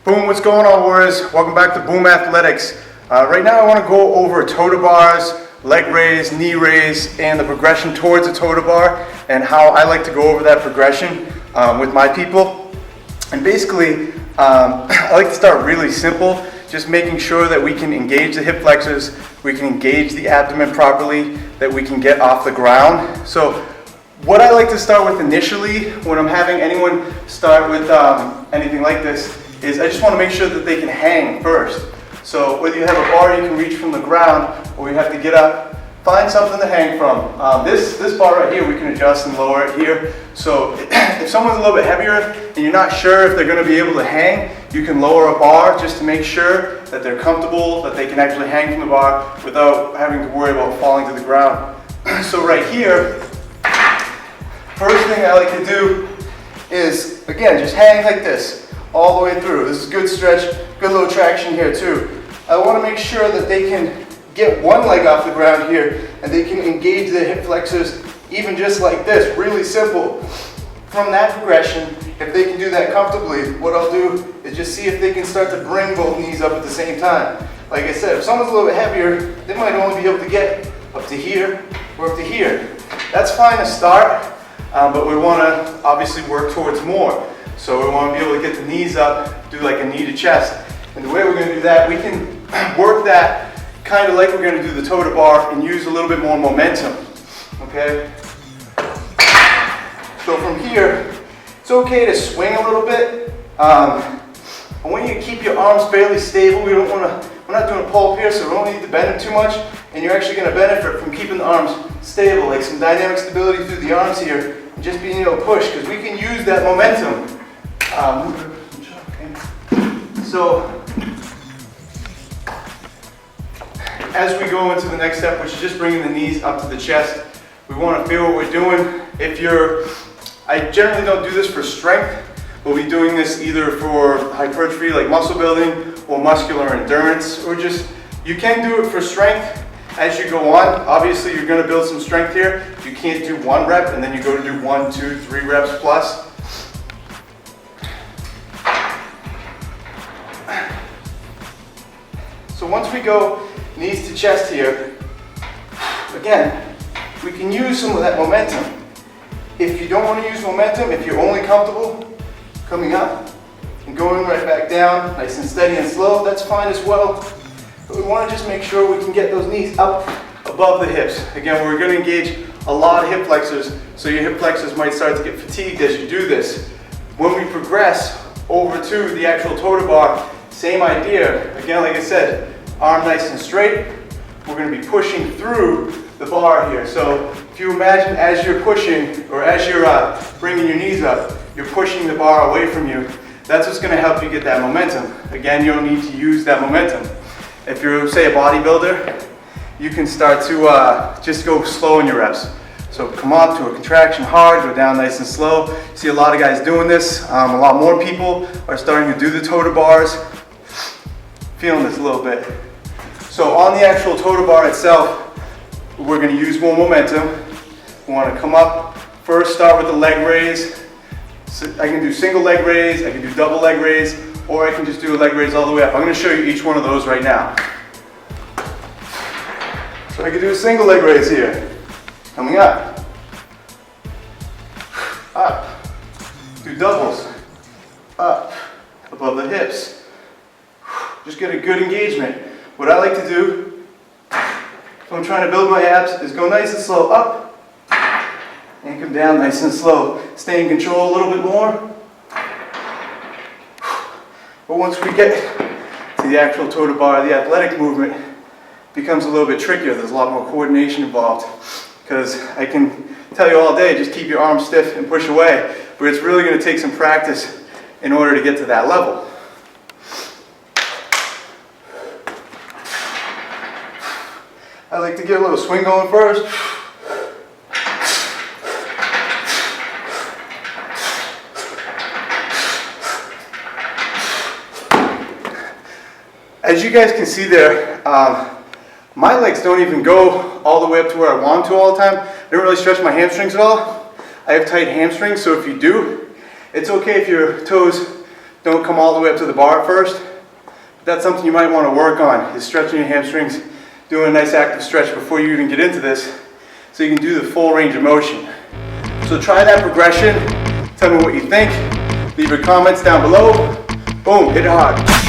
Boom, what's going on, Warriors? Welcome back to Boom Athletics. Right now I want to go over toe-to-bars, leg raise, knee raise, and the progression towards a toe-to-bar, and how I like to go over that progression with my people. And basically, I like to start really simple, just making sure that we can engage the hip flexors, we can engage the abdomen properly, that we can get off the ground. So what I like to start with initially when I'm having anyone start with anything like this is I just want to make sure that they can hang first. So whether you have a bar you can reach from the ground or you have to get up, find something to hang from. This bar right here we can adjust and lower it here. So if someone's a little bit heavier and you're not sure if they're going to be able to hang, you can lower a bar just to make sure that they're comfortable, that they can actually hang from the bar without having to worry about falling to the ground. So right here, first thing I like to do is, again, just hang like this all the way through. This is a good stretch, good little traction here too. I want to make sure that they can get one leg off the ground here and they can engage their hip flexors even just like this, really simple. From that progression, if they can do that comfortably, what I'll do is just see if they can start to bring both knees up at the same time. Like I said, if someone's a little bit heavier, they might only be able to get up to here or up to here. That's fine to start, but we want to obviously work towards more. So we want to be able to get the knees up, do like a knee to chest. And the way we're going to do that, we can work that kind of like we're going to do the toe-to-bar and use a little bit more momentum. Okay? So from here, it's okay to swing a little bit. And when you keep your arms fairly stable, we're not doing a pull up here, so we don't need to bend them too much. And you're actually going to benefit from keeping the arms stable, like some dynamic stability through the arms here, and just being able to push, because we can use that momentum. So, as we go into the next step, which is just bringing the knees up to the chest, we want to feel what we're doing. I generally don't do this for strength. We'll be doing this either for hypertrophy, like muscle building, or muscular endurance, or just, you can do it for strength as you go on. Obviously, you're going to build some strength here. You can't do one rep and then you go to do 1, 2, 3 reps plus. So once we go knees to chest here, again, we can use some of that momentum. If you don't want to use momentum, if you're only comfortable coming up and going right back down, nice and steady and slow, that's fine as well. But we want to just make sure we can get those knees up above the hips. Again, we're going to engage a lot of hip flexors, so your hip flexors might start to get fatigued as you do this. When we progress over to the actual toe-to-bar, same idea. Again, like I said, arm nice and straight. We're going to be pushing through the bar here. So if you imagine as you're pushing, or as you're bringing your knees up, you're pushing the bar away from you. That's what's going to help you get that momentum. Again, you don't need to use that momentum. If you're, say, a bodybuilder, you can start to just go slow in your reps. So come up to a contraction hard, go down nice and slow. See a lot of guys doing this. A lot more people are starting to do the toe-to-bars. Feeling this a little bit. So on the actual toe-to-bar itself, we're going to use more momentum. We want to come up, first start with the leg raise. So I can do single leg raise, I can do double leg raise, or I can just do a leg raise all the way up. I'm going to show you each one of those right now. So I can do a single leg raise here. Coming up. Up. Do doubles. Up. Above the hips. Just get a good engagement. What I like to do, if I'm trying to build my abs, is go nice and slow up and come down nice and slow. Stay in control a little bit more. But once we get to the actual toe-to-bar, the athletic movement becomes a little bit trickier. There's a lot more coordination involved, because I can tell you all day, just keep your arms stiff and push away, but it's really going to take some practice in order to get to that level. I like to get a little swing going first. As you guys can see there, my legs don't even go all the way up to where I want them to all the time. I don't really stretch my hamstrings at all. I have tight hamstrings, so if you do, it's okay if your toes don't come all the way up to the bar at first. That's something you might want to work on, is stretching your hamstrings, doing a nice active stretch before you even get into this, so you can do the full range of motion. So try that progression, tell me what you think, leave your comments down below. Boom, hit it hard.